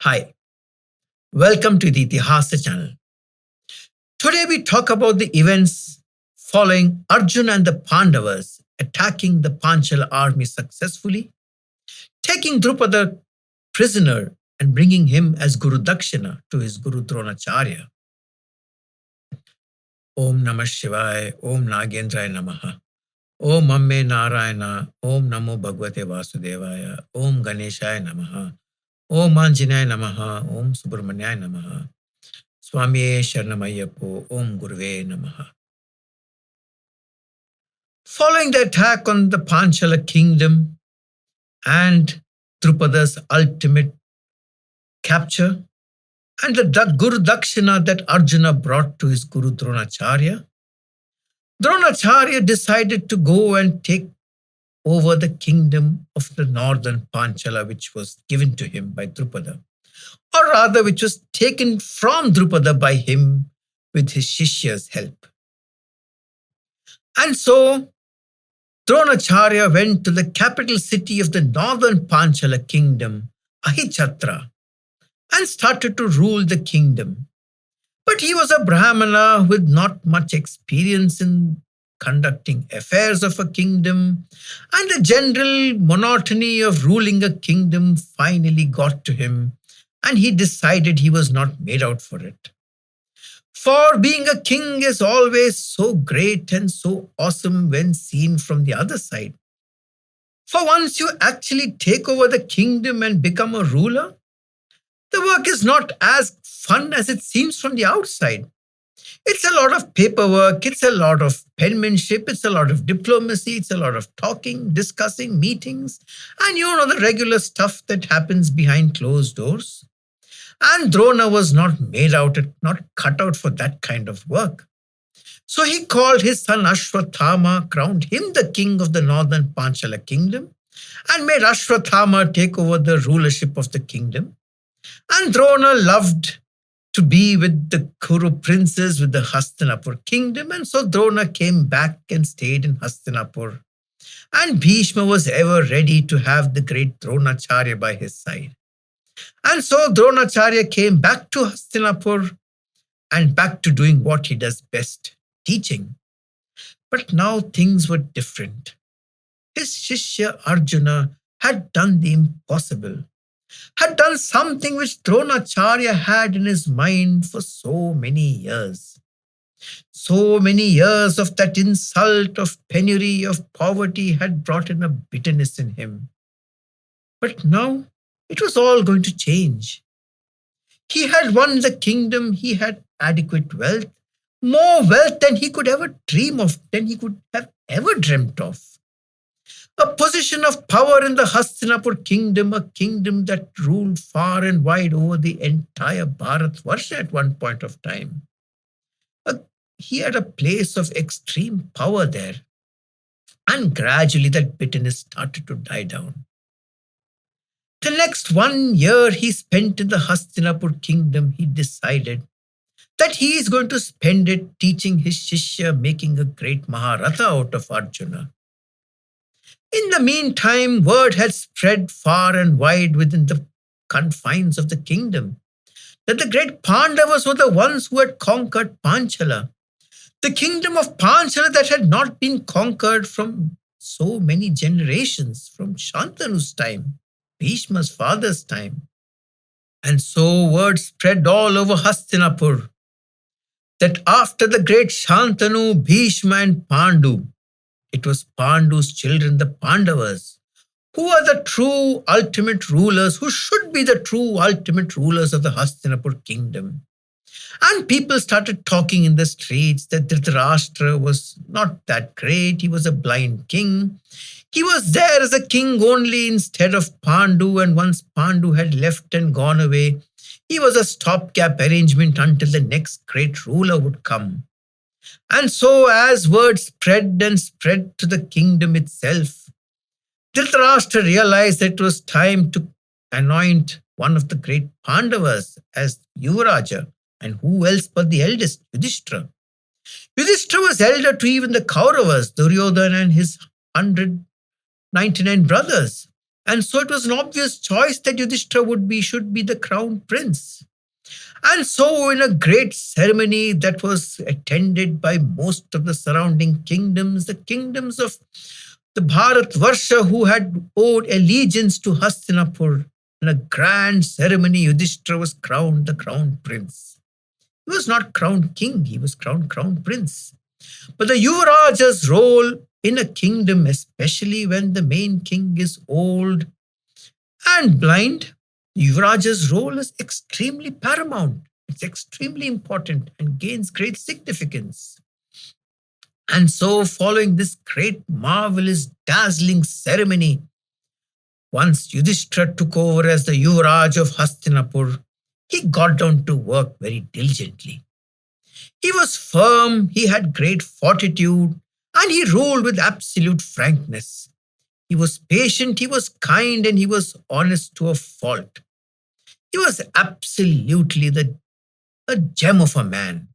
Hi, welcome to the Itihasa channel. Today we talk about the events following Arjuna and the Pandavas attacking the Panchala army successfully, taking Drupada prisoner and bringing him as Guru Dakshina to his Guru Dronacharya. Om Namah Shivaya, Om Nagendraya Namaha, Om Amme Narayana, Om Namo Bhagavate Vasudevaya, Om Ganeshaya Namaha, Om Anjanaya Namaha, Om Subramanyaya Namaha, Swamiye Sharanamayyappo, Om Guruve Namaha. Following the attack on the Panchala kingdom and Drupada's ultimate capture, and the Guru Dakshina that Arjuna brought to his Guru Dronacharya, Dronacharya decided to go and take over the kingdom of the northern Panchala, which was given to him by Drupada, or rather which was taken from Drupada by him with his Shishya's help. And so Dronacharya went to the capital city of the northern Panchala kingdom, Ahichatra, and started to rule the kingdom. But he was a Brahmana with not much experience in conducting affairs of a kingdom, and the general monotony of ruling a kingdom finally got to him, and he decided he was not made out for it. For being a king is always so great and so awesome when seen from the other side. For once you actually take over the kingdom and become a ruler, the work is not as fun as it seems from the outside. It's a lot of paperwork, it's a lot of penmanship, it's a lot of diplomacy, it's a lot of talking, discussing, meetings, and the regular stuff that happens behind closed doors. And Drona was not cut out for that kind of work. So he called his son Ashwathama, crowned him the king of the northern Panchala kingdom, and made Ashwathama take over the rulership of the kingdom. And Drona loved to be with the Kuru princes, with the Hastinapur kingdom, and so Drona came back and stayed in Hastinapur. And Bhishma was ever ready to have the great Dronacharya by his side. And so Dronacharya came back to Hastinapur and back to doing what he does best, teaching. But now things were different. His Shishya Arjuna had done the impossible, had done something which Dronacharya had in his mind for so many years. So many years of that insult, of penury, of poverty had brought in a bitterness in him. But now it was all going to change. He had won the kingdom, he had adequate wealth, more wealth than he could ever dream of, than he could have ever dreamt of. A position of power in the Hastinapur kingdom, a kingdom that ruled far and wide over the entire Bharatvarsha at one point of time. He had a place of extreme power there. And gradually that bitterness started to die down. The next 1 year he spent in the Hastinapur kingdom, he decided that he is going to spend it teaching his Shishya, making a great Mahabharata out of Arjuna. In the meantime, word had spread far and wide within the confines of the kingdom that the great Pandavas were the ones who had conquered Panchala, the kingdom of Panchala that had not been conquered from so many generations, from Shantanu's time, Bhishma's father's time. And so word spread all over Hastinapur that after the great Shantanu, Bhishma and Pandu, it was Pandu's children, the Pandavas, who are the true ultimate rulers, who should be the true ultimate rulers of the Hastinapur kingdom. And people started talking in the streets that Dhritarashtra was not that great, he was a blind king. He was there as a king only instead of Pandu, and once Pandu had left and gone away, he was a stopgap arrangement until the next great ruler would come. And so as word spread and spread to the kingdom itself, Dhritarashtra realized that it was time to anoint one of the great Pandavas as Yuvaraja, and who else but the eldest, Yudhishthira. Yudhishthira was elder to even the Kauravas, Duryodhana and his 199 brothers. And so it was an obvious choice that Yudhishthira should be the crown prince. And so, in a great ceremony that was attended by most of the surrounding kingdoms, the kingdoms of the Bharatvarsha who had owed allegiance to Hastinapur, in a grand ceremony, Yudhishthira was crowned the crown prince. He was not crowned king, he was crowned crown prince. But the Yuvaraja's role in a kingdom, especially when the main king is old and blind, Yuvaraja's role is extremely paramount. It's extremely important and gains great significance. And so, following this great, marvelous, dazzling ceremony, once Yudhishthira took over as the Yuvraj of Hastinapur, he got down to work very diligently. He was firm, he had great fortitude, and he ruled with absolute frankness. He was patient, he was kind, and he was honest to a fault. He was absolutely a gem of a man.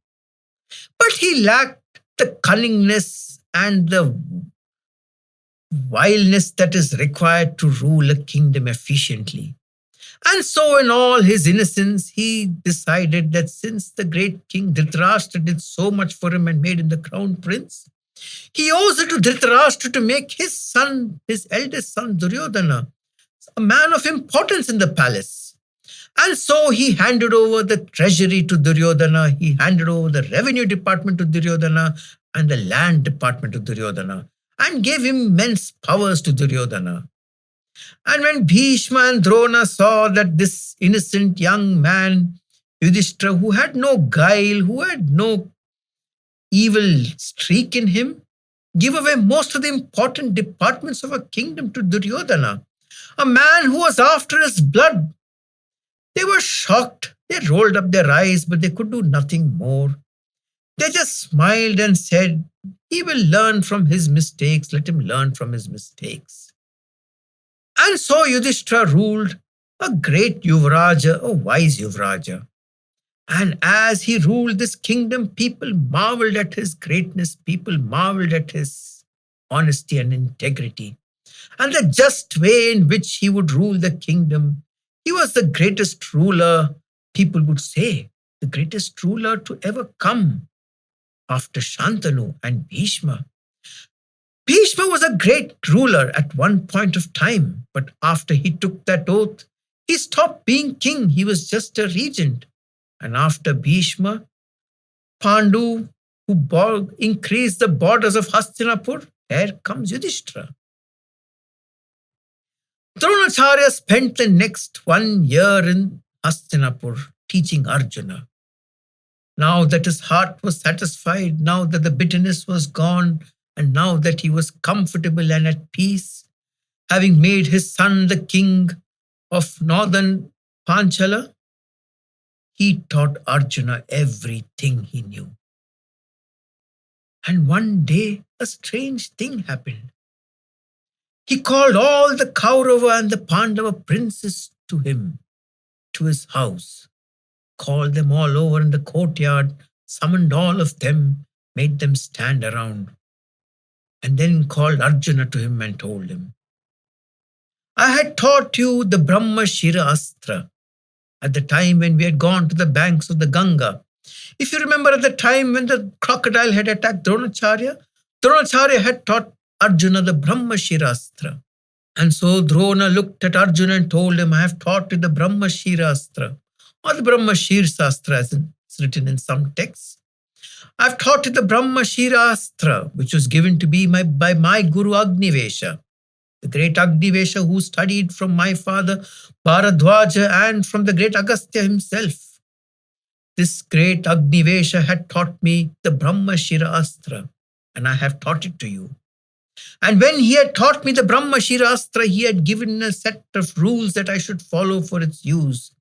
But he lacked the cunningness and the vileness that is required to rule a kingdom efficiently. And so, in all his innocence, he decided that since the great king Dhritarashtra did so much for him and made him the crown prince, he owes it to Dhritarashtra to make his son, his eldest son Duryodhana, a man of importance in the palace. And so he handed over the treasury to Duryodhana, he handed over the revenue department to Duryodhana and the land department to Duryodhana, and gave immense powers to Duryodhana. And when Bhishma and Drona saw that this innocent young man, Yudhishthira, who had no guile, who had no evil streak in him, give away most of the important departments of a kingdom to Duryodhana, a man who was after his blood, they were shocked. They rolled up their eyes, but they could do nothing more. They just smiled and said, "He will learn from his mistakes. Let him learn from his mistakes." And so Yudhishthira ruled, a great Yuvaraja, a wise Yuvaraja. And as he ruled this kingdom, people marveled at his greatness, people marveled at his honesty and integrity, and the just way in which he would rule the kingdom. He was the greatest ruler, people would say, the greatest ruler to ever come after Shantanu and Bhishma. Bhishma was a great ruler at one point of time, but after he took that oath, he stopped being king. He was just a regent. And after Bhishma, Pandu, who increased the borders of Hastinapur, here comes Yudhishthira. Dronacharya spent the next 1 year in Hastinapur teaching Arjuna. Now that his heart was satisfied, now that the bitterness was gone, and now that he was comfortable and at peace, having made his son the king of northern Panchala, he taught Arjuna everything he knew. And one day, a strange thing happened. He called all the Kaurava and the Pandava princes to him, to his house, called them all over in the courtyard, summoned all of them, made them stand around, and then called Arjuna to him and told him, "I had taught you the Brahmasirsa Astra at the time when we had gone to the banks of the Ganga. If you remember at the time when the crocodile had attacked Dronacharya, Dronacharya had taught Arjuna the Brahmasirsa Astra. And so Drona looked at Arjuna and told him, I have taught you the Brahmasirsa Astra, or the Brahmasirsa Astra as it's written in some texts. I have taught you the Brahmasirsa Astra, which was given to me by my Guru Agnivesha, the great Agnivesha who studied from my father Bharadwaja and from the great Agastya himself. This great Agnivesha had taught me the Brahmasirsa Astra, and I have taught it to you. And when he had taught me the Brahmasirsa Astra, he had given a set of rules that I should follow for its use.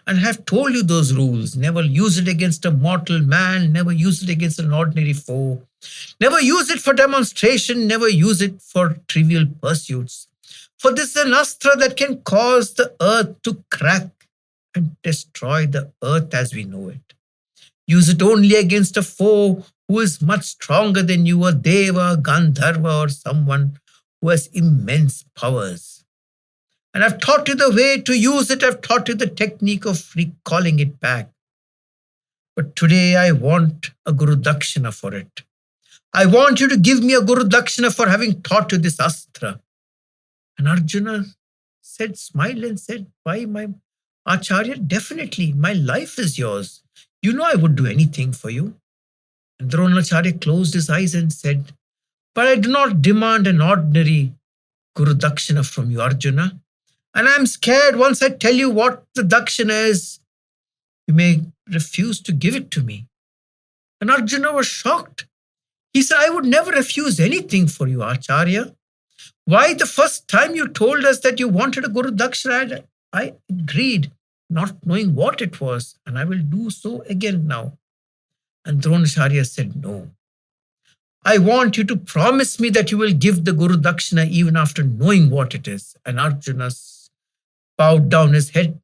And I have told you those rules. Never use it against a mortal man, never use it against an ordinary foe, never use it for demonstration, never use it for trivial pursuits. For this is an astra that can cause the earth to crack and destroy the earth as we know it. Use it only against a foe who is much stronger than you, a deva, gandharva, or someone who has immense powers. And I've taught you the way to use it. I've taught you the technique of recalling it back. But today I want a Guru Dakshina for it. I want you to give me a Guru Dakshina for having taught you this astra. And Arjuna smiled and said, why, my Acharya? Definitely, my life is yours. You know I would do anything for you. And Dronacharya closed his eyes and said, but I do not demand an ordinary Guru Dakshina from you, Arjuna. And I'm scared once I tell you what the Dakshina is, you may refuse to give it to me. And Arjuna was shocked. He said, I would never refuse anything for you, Acharya. Why the first time you told us that you wanted a Guru Dakshina, I agreed, not knowing what it was, and I will do so again now. And Dronacharya said, no. I want you to promise me that you will give the Guru Dakshina even after knowing what it is. And Arjuna bowed down his head,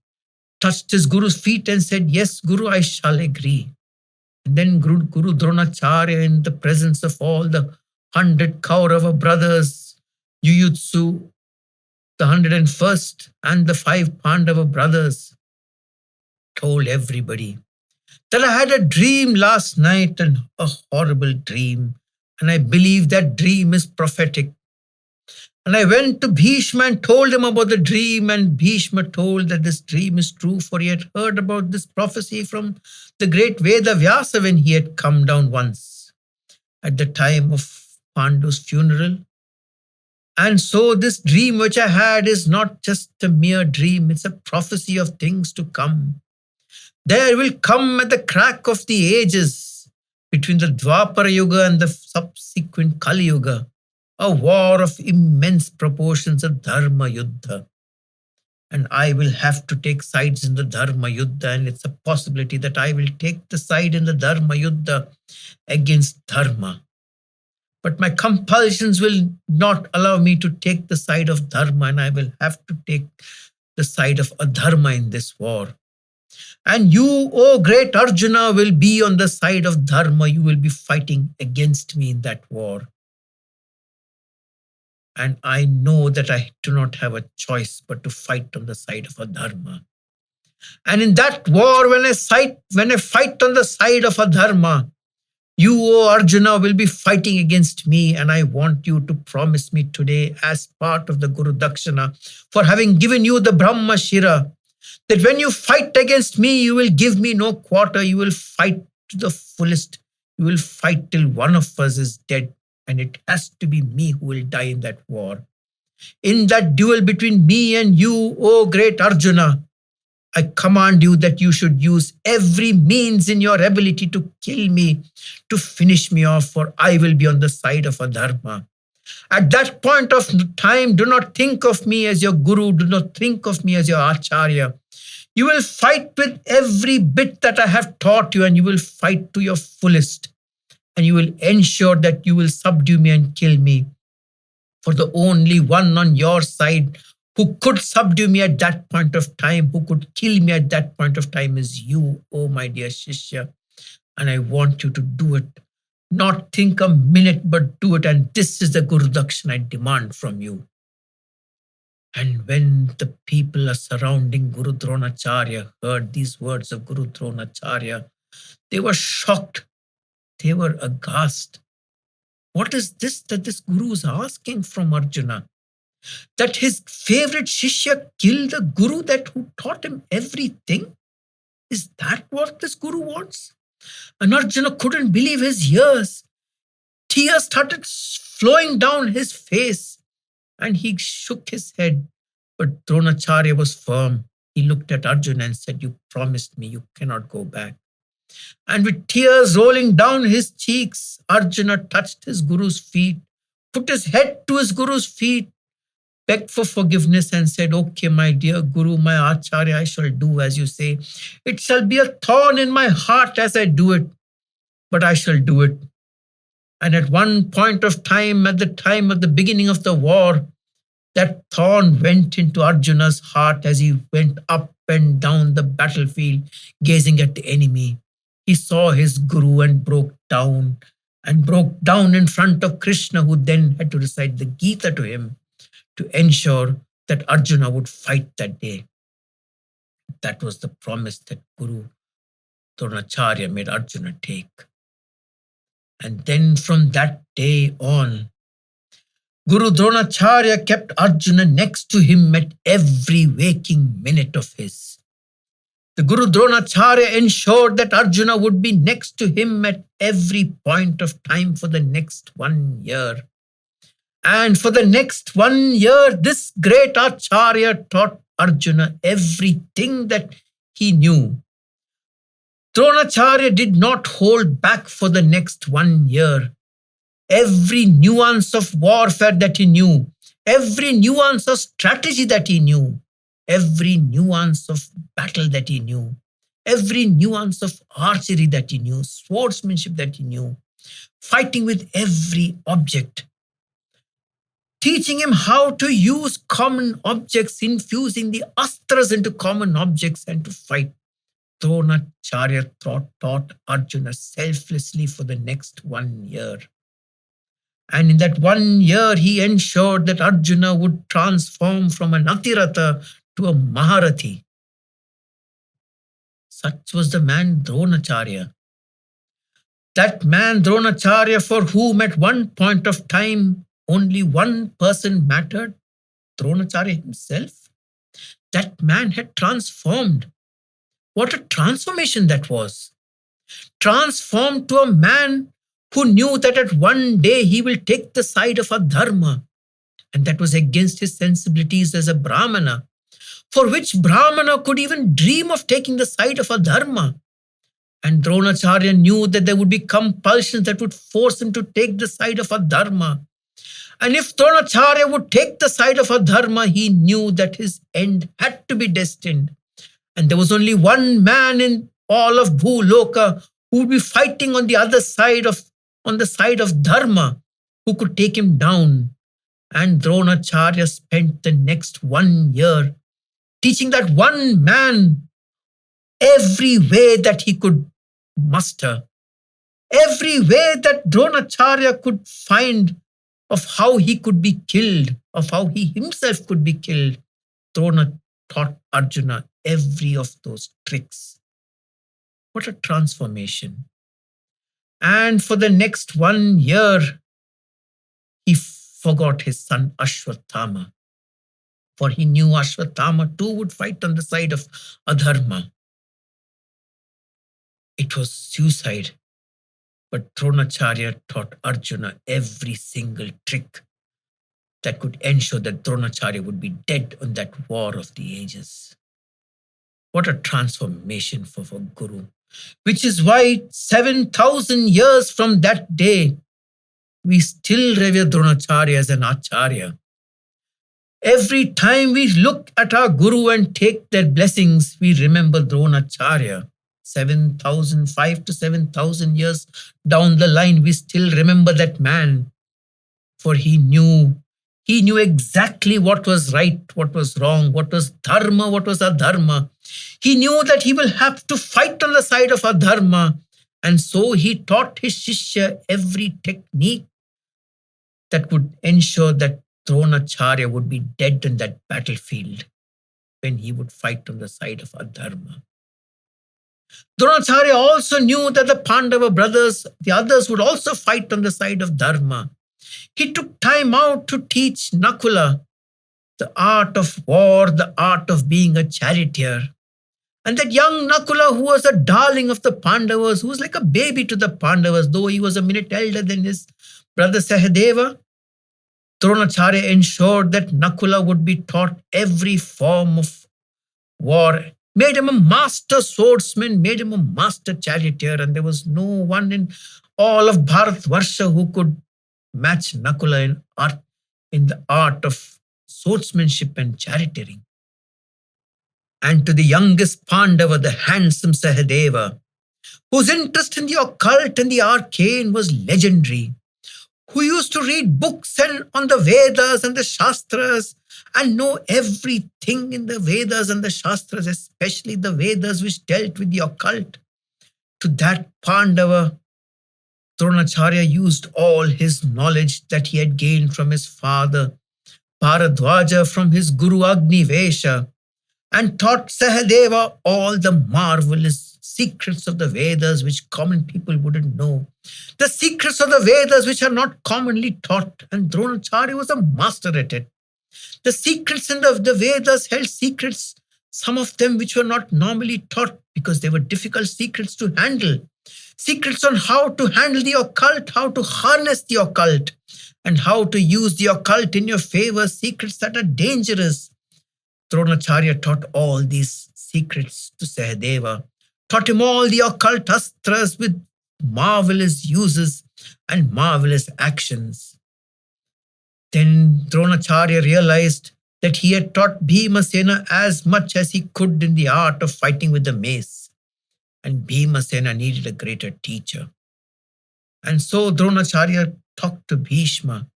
touched his Guru's feet and said, yes, Guru, I shall agree. And then Guru Dronacharya, in the presence of all the 100 Kaurava brothers, Yuyutsu, the 101st, and the 5 Pandava brothers, told everybody that I had a dream last night, and a horrible dream. And I believe that dream is prophetic. And I went to Bhishma and told him about the dream, and Bhishma told that this dream is true, for he had heard about this prophecy from the great Veda Vyasa when he had come down once at the time of Pandu's funeral. And so this dream which I had is not just a mere dream, it's a prophecy of things to come. There will come at the crack of the ages, between the Dwapara Yuga and the subsequent Kali Yuga, a war of immense proportions, a Dharma Yuddha. And I will have to take sides in the Dharma Yuddha, and it's a possibility that I will take the side in the Dharma Yuddha against Dharma. But my compulsions will not allow me to take the side of Dharma, and I will have to take the side of Adharma in this war. And you, O great Arjuna, will be on the side of Dharma. You will be fighting against me in that war. And I know that I do not have a choice but to fight on the side of Adharma. And in that war, when I fight on the side of Adharma, you, O Arjuna, will be fighting against me, and I want you to promise me today, as part of the Guru Dakshina, for having given you the Brahmasirsa, that when you fight against me, you will give me no quarter. You will fight to the fullest. You will fight till one of us is dead, and it has to be me who will die in that war. In that duel between me and you, O great Arjuna, I command you that you should use every means in your ability to kill me, to finish me off, for I will be on the side of Adharma. At that point of time, do not think of me as your Guru, do not think of me as your Acharya. You will fight with every bit that I have taught you, and you will fight to your fullest. And you will ensure that you will subdue me and kill me. For the only one on your side who could subdue me at that point of time, who could kill me at that point of time, is you, oh my dear Shishya. And I want you to do it. Not think a minute, but do it. And this is the Guru Dakshina I demand from you. And when the people are surrounding Guru Dronacharya heard these words of Guru Dronacharya, they were shocked. They were aghast. What is this that this Guru is asking from Arjuna? That his favorite Shishya killed the Guru who taught him everything? Is that what this Guru wants? And Arjuna couldn't believe his ears. Tears started flowing down his face, and he shook his head. But Dronacharya was firm. He looked at Arjuna and said, you promised me, you cannot go back. And with tears rolling down his cheeks, Arjuna touched his Guru's feet, put his head to his Guru's feet, begged for forgiveness and said, okay, my dear Guru, my Acharya, I shall do as you say. It shall be a thorn in my heart as I do it, but I shall do it. And at one point of time, at the time of the beginning of the war, that thorn went into Arjuna's heart as he went up and down the battlefield, gazing at the enemy. He saw his Guru and broke down in front of Krishna, who then had to recite the Gita to him to ensure that Arjuna would fight that day. That was the promise that Guru Dronacharya made Arjuna take. And then from that day on, Guru Dronacharya kept Arjuna next to him at every waking minute of his. The Guru Dronacharya ensured that Arjuna would be next to him at every point of time for the next 1 year. And for the next 1 year, this great Acharya taught Arjuna everything that he knew. Dronacharya did not hold back for the next 1 year. Every nuance of warfare that he knew, every nuance of strategy that he knew, every nuance of battle that he knew, every nuance of archery that he knew, swordsmanship that he knew, fighting with every object, teaching him how to use common objects, infusing the astras into common objects and to fight. Dronacharya taught Arjuna selflessly for the next 1 year. And in that 1 year, he ensured that Arjuna would transform from an Atirata to a Maharathi. Such was the man Dronacharya. That man Dronacharya, for whom at one point of time only one person mattered, Dronacharya himself. That man had transformed. What a transformation that was. Transformed to a man who knew that at one day he will take the side of Adharma, and that was against his sensibilities as a Brahmana, for which Brahmana could even dream of taking the side of Adharma. And Dronacharya knew that there would be compulsions that would force him to take the side of Adharma. And if Dronacharya would take the side of Adharma, he knew that his end had to be destined. And there was only one man in all of Bhuloka who would be fighting on the other side on the side of Dharma, who could take him down. And Dronacharya spent the next 1 year teaching that one man every way that he could muster, every way that Dronacharya could find of how he could be killed, of how he himself could be killed. Drona taught Arjuna every of those tricks. What a transformation. And for the next 1 year, he forgot his son Ashwathama, for he knew Ashwathama too would fight on the side of Adharma. It was suicide, but Dronacharya taught Arjuna every single trick that could ensure that Dronacharya would be dead on that war of the ages. What a transformation for Guru. Which is why 7,000 years from that day, we still revere Dronacharya as an Acharya. Every time we look at our Guru and take their blessings, we remember Dronacharya. 5 to 7,000 years down the line, we still remember that man. For he knew exactly what was right, what was wrong, what was dharma, what was adharma. He knew that he will have to fight on the side of adharma. And so he taught his Shishya every technique that would ensure that Dronacharya would be dead in that battlefield when he would fight on the side of adharma. Dronacharya also knew that the Pandava brothers, the others, would also fight on the side of dharma. He took time out to teach Nakula the art of war, the art of being a charioteer. And that young Nakula, who was a darling of the Pandavas, who was like a baby to the Pandavas, though he was a minute elder than his brother Sahadeva, Dronacharya ensured that Nakula would be taught every form of war, made him a master swordsman, made him a master charioteer, and there was no one in all of Bharatvarsha who could match Nakula in the art of swordsmanship and charioteering. And to the youngest Pandava, the handsome Sahadeva, whose interest in the occult and the arcane was legendary, who used to read books on the Vedas and the Shastras and know everything in the Vedas and the Shastras, especially the Vedas which dealt with the occult. To that Pandava, Dronacharya used all his knowledge that he had gained from his father, Bharadwaja from his Guru Agnivesha and taught Sahadeva all the marvelous secrets of the Vedas which common people wouldn't know. The secrets of the Vedas which are not commonly taught, and Dronacharya was a master at it. The secrets in the Vedas held secrets, some of them which were not normally taught because they were difficult secrets to handle. Secrets on how to handle the occult, how to harness the occult, and how to use the occult in your favor, secrets that are dangerous. Dronacharya taught all these secrets to Sahadeva, taught him all the occult astras with marvelous uses and marvelous actions. Then Dronacharya realized that he had taught Bhimasena as much as he could in the art of fighting with the mace, and Bhimasena needed a greater teacher. And so Dronacharya talked to Bhishma,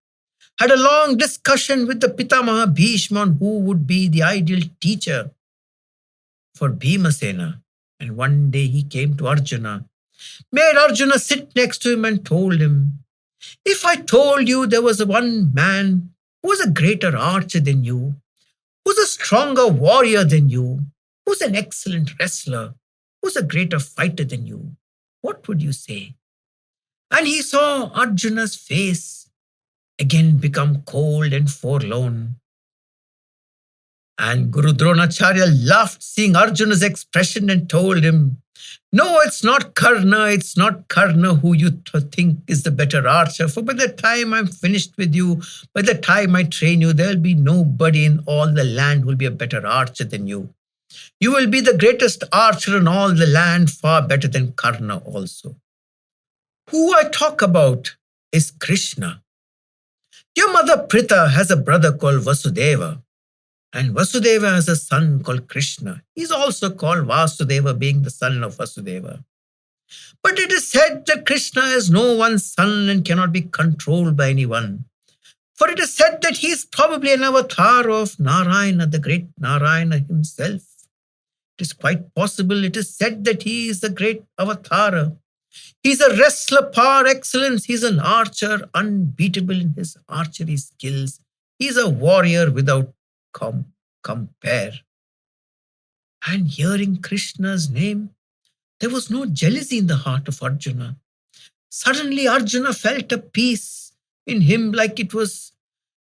had a long discussion with the Pitamaha Bhishma on who would be the ideal teacher for Bhimasena. And one day he came to Arjuna, made Arjuna sit next to him and told him, if I told you there was one man who was a greater archer than you, who's a stronger warrior than you, who's an excellent wrestler, who's a greater fighter than you, what would you say? And he saw Arjuna's face again become cold and forlorn. And Guru Dronacharya laughed seeing Arjuna's expression and told him, no, it's not Karna who you think is the better archer. For by the time I'm finished with you, by the time I train you, there'll be nobody in all the land who will be a better archer than you. You will be the greatest archer in all the land, far better than Karna also. Who I talk about is Krishna. Your mother Pritha has a brother called Vasudeva, and Vasudeva has a son called Krishna. He's also called Vasudeva, being the son of Vasudeva. But it is said that Krishna has no one son and cannot be controlled by anyone. For it is said that he is probably an avatar of Narayana, the great Narayana himself. It is quite possible. It is said that he is the great avatar. He's a wrestler par excellence. He's an archer, unbeatable in his archery skills. He's a warrior without compare. And hearing Krishna's name, there was no jealousy in the heart of Arjuna. Suddenly Arjuna felt a peace in him, like he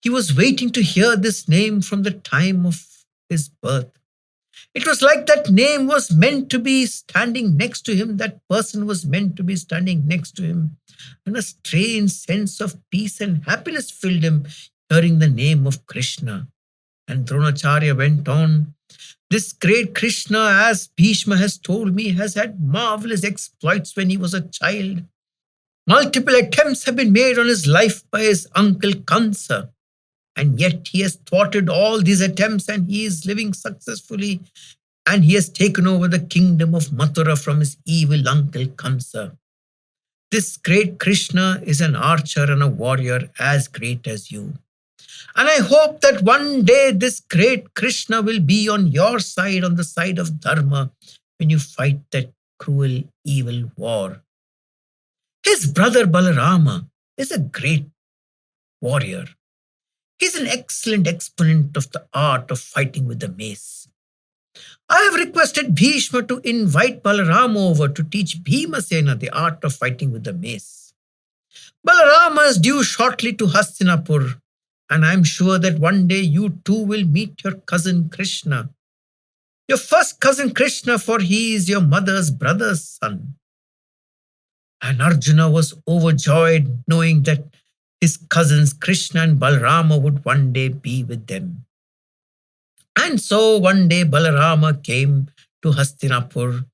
was waiting to hear this name from the time of his birth. It was like that name was meant to be standing next to him, that person was meant to be standing next to him. And a strange sense of peace and happiness filled him hearing the name of Krishna. And Dronacharya went on, this great Krishna, as Bhishma has told me, has had marvelous exploits when he was a child. Multiple attempts have been made on his life by his uncle Kansa. And yet he has thwarted all these attempts and he is living successfully. And he has taken over the kingdom of Mathura from his evil uncle Kamsa. This great Krishna is an archer and a warrior as great as you. And I hope that one day this great Krishna will be on your side, on the side of Dharma, when you fight that cruel, evil war. His brother Balarama is a great warrior. He's an excellent exponent of the art of fighting with the mace. I have requested Bhishma to invite Balarama over to teach Bhimasena the art of fighting with the mace. Balarama is due shortly to Hastinapur, and I am sure that one day you too will meet your cousin Krishna. Your first cousin Krishna, for he is your mother's brother's son. And Arjuna was overjoyed knowing that his cousins Krishna and Balarama would one day be with them. And so one day Balarama came to Hastinapur.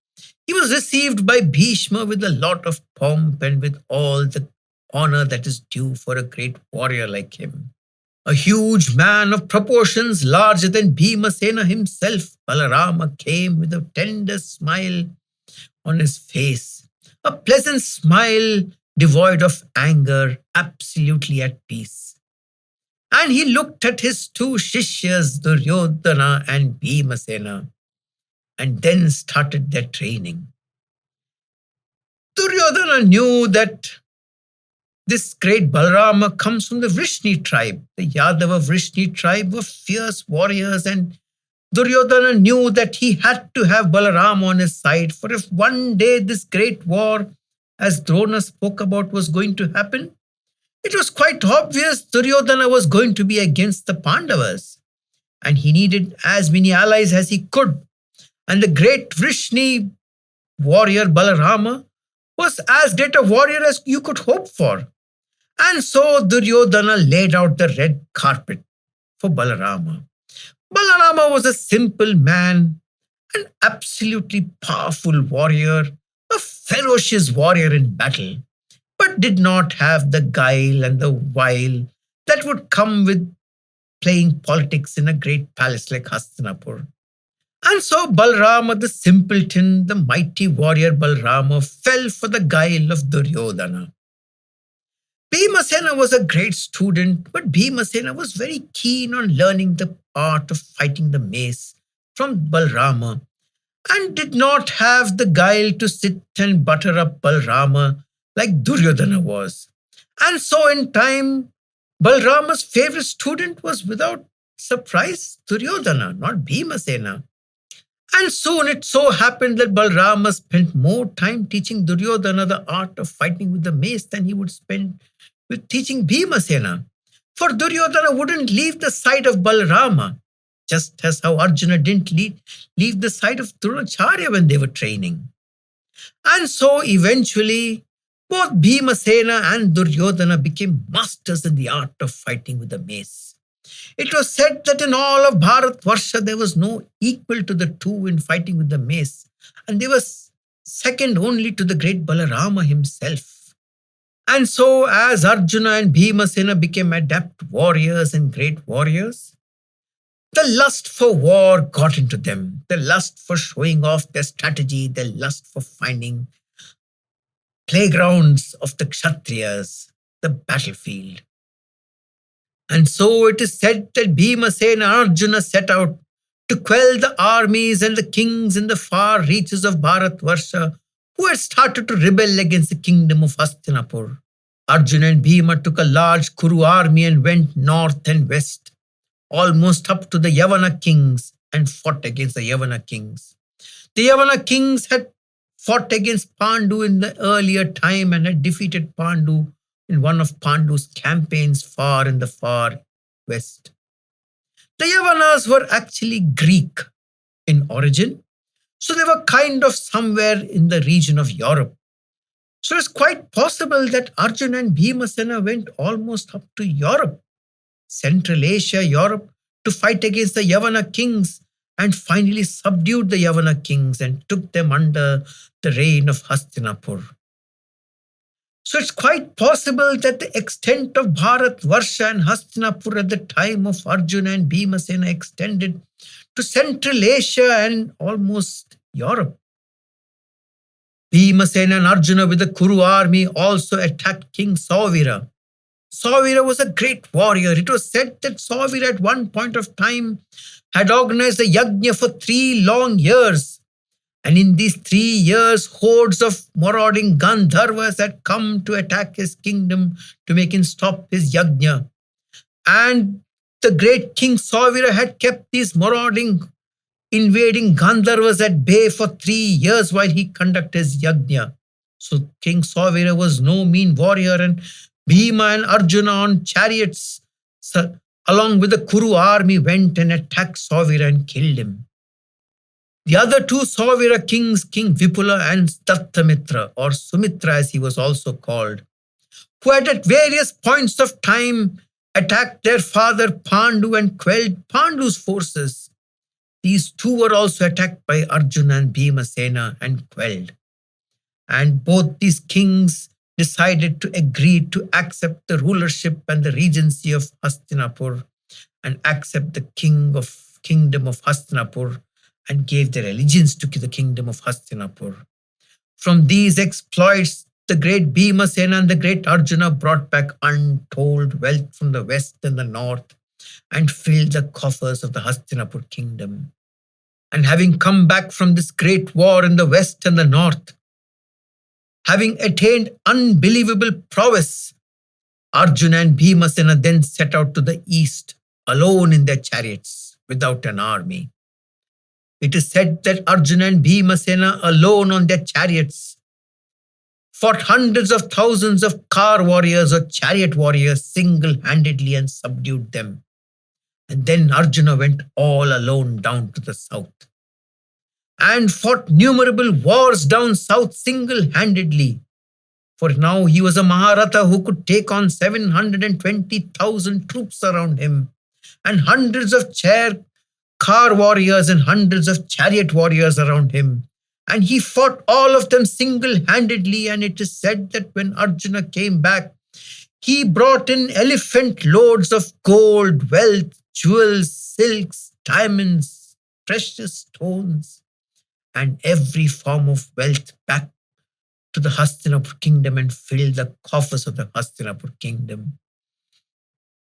He was received by Bhishma with a lot of pomp and with all the honor that is due for a great warrior like him. A huge man of proportions larger than Bhimasena himself, Balarama came with a tender smile on his face, a pleasant smile devoid of anger, absolutely at peace. And he looked at his two Shishyas, Duryodhana and Bhimasena, and then started their training. Duryodhana knew that This great Balarama comes from the Vrishni tribe. The Yadava Vrishni tribe were fierce warriors, and Duryodhana knew that he had to have Balarama on his side, for if one day this great war, as Drona spoke about, was going to happen, it was quite obvious Duryodhana was going to be against the Pandavas, and he needed as many allies as he could. And the great Vrishni warrior Balarama was as great a warrior as you could hope for. And so Duryodhana laid out the red carpet for Balarama. Balarama was a simple man, an absolutely powerful warrior, a ferocious warrior in battle, but did not have the guile and the wile that would come with playing politics in a great palace like Hastinapur. And so Balarama, the simpleton, the mighty warrior Balarama, fell for the guile of Duryodhana. Bhimasena was a great student, but Bhimasena was very keen on learning the art of fighting the mace from Balarama, and did not have the guile to sit and butter up Balarama like Duryodhana was. And so in time, Balarama's favorite student was without surprise Duryodhana, not Bhimasena. And soon it so happened that Balarama spent more time teaching Duryodhana the art of fighting with the mace than he would spend with teaching Bhimasena. For Duryodhana wouldn't leave the side of Balarama, just as how Arjuna didn't leave the side of Dronacharya when they were training. And so eventually, both Bhimasena and Duryodhana became masters in the art of fighting with the mace. It was said that in all of Bharatvarsha there was no equal to the two in fighting with the mace, and they were second only to the great Balarama himself. And so, as Arjuna and Bhimasena became adept warriors and great warriors, the lust for war got into them, the lust for showing off their strategy, the lust for finding playgrounds of the Kshatriyas, the battlefield. And so it is said that Bhimasena and Arjuna set out to quell the armies and the kings in the far reaches of Bharatvarsha who had started to rebel against the kingdom of Hastinapur. Arjuna and Bhima took a large Kuru army and went north and west, almost up to the Yavana kings, and fought against the Yavana kings. The Yavana kings had fought against Pandu in the earlier time and had defeated Pandu in one of Pandu's campaigns far in the far west. The Yavanas were actually Greek in origin, so they were kind of somewhere in the region of Europe. So it's quite possible that Arjuna and Bhimasena went almost up to Europe, Central Asia, Europe, to fight against the Yavana kings, and finally subdued the Yavana kings and took them under the reign of Hastinapur. So it's quite possible that the extent of Bharatvarsha and Hastinapur at the time of Arjuna and Bhimasena extended to Central Asia and almost Europe. Bhimasena and Arjuna with the Kuru army also attacked King Sauvira. Sauvira was a great warrior. It was said that Sauvira at one point of time had organized a yajna for 3 long years. And in these 3 years, hordes of marauding Gandharvas had come to attack his kingdom to make him stop his yajna. And the great King Sauvira had kept these marauding, invading Gandharvas at bay for 3 years while he conducted his yajna. So King Sauvira was no mean warrior, and Bhima and Arjuna on chariots along with the Kuru army went and attacked Sauvira and killed him. The other 2 Sauvira kings, King Vipula and Dattamitra, or Sumitra as he was also called, who had at various points of time attacked their father Pandu and quelled Pandu's forces. These 2 were also attacked by Arjuna and Bhimasena and quelled. And both these kings decided to agree to accept the rulership and the regency of Hastinapur and accept the kingdom of Hastinapur, and gave their allegiance to the kingdom of Hastinapur. From these exploits, the great Bhimasena and the great Arjuna brought back untold wealth from the west and the north and filled the coffers of the Hastinapur kingdom. And having come back from this great war in the west and the north, having attained unbelievable prowess, Arjuna and Bhimasena then set out to the east, alone in their chariots, without an army. It is said that Arjuna and Bhimasena, alone on their chariots, fought hundreds of thousands of car warriors or chariot warriors single-handedly and subdued them. And then Arjuna went all alone down to the south and fought numerable wars down south single-handedly. For now he was a Mahabharata who could take on 720,000 troops around him and hundreds of car warriors and hundreds of chariot warriors around him. And he fought all of them single-handedly. And it is said that when Arjuna came back, he brought in elephant loads of gold, wealth, jewels, silks, diamonds, precious stones, and every form of wealth back to the Hastinapur kingdom and filled the coffers of the Hastinapur kingdom.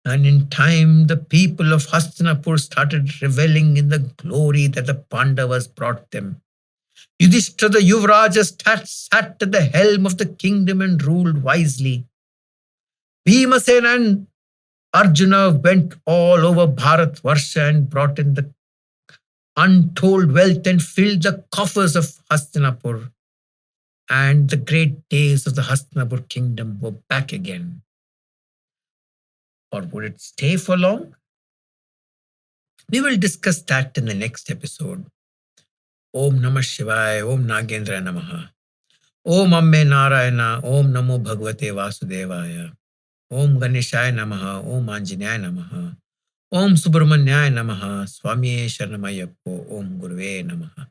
And in time, the people of Hastinapur started reveling in the glory that the Pandavas brought them. Yudhishthira the Yuvaraja sat at the helm of the kingdom and ruled wisely. Bhimasena and Arjuna went all over Bharatvarsha and brought in the untold wealth and filled the coffers of Hastinapur. And the great days of the Hastinapur kingdom were back again. Or would it stay for long? We will discuss that in the next episode. Om Namah Shivaya, Om Nagendra Namaha, Om Amme Narayana, Om Namo Bhagavate Vasudevaya, Om Ganeshaya Namaha, Om Anjaneyaya Namaha, Om Subramanyaya Namaha, Swami Sharanamayyappo, Om Guruve Namaha.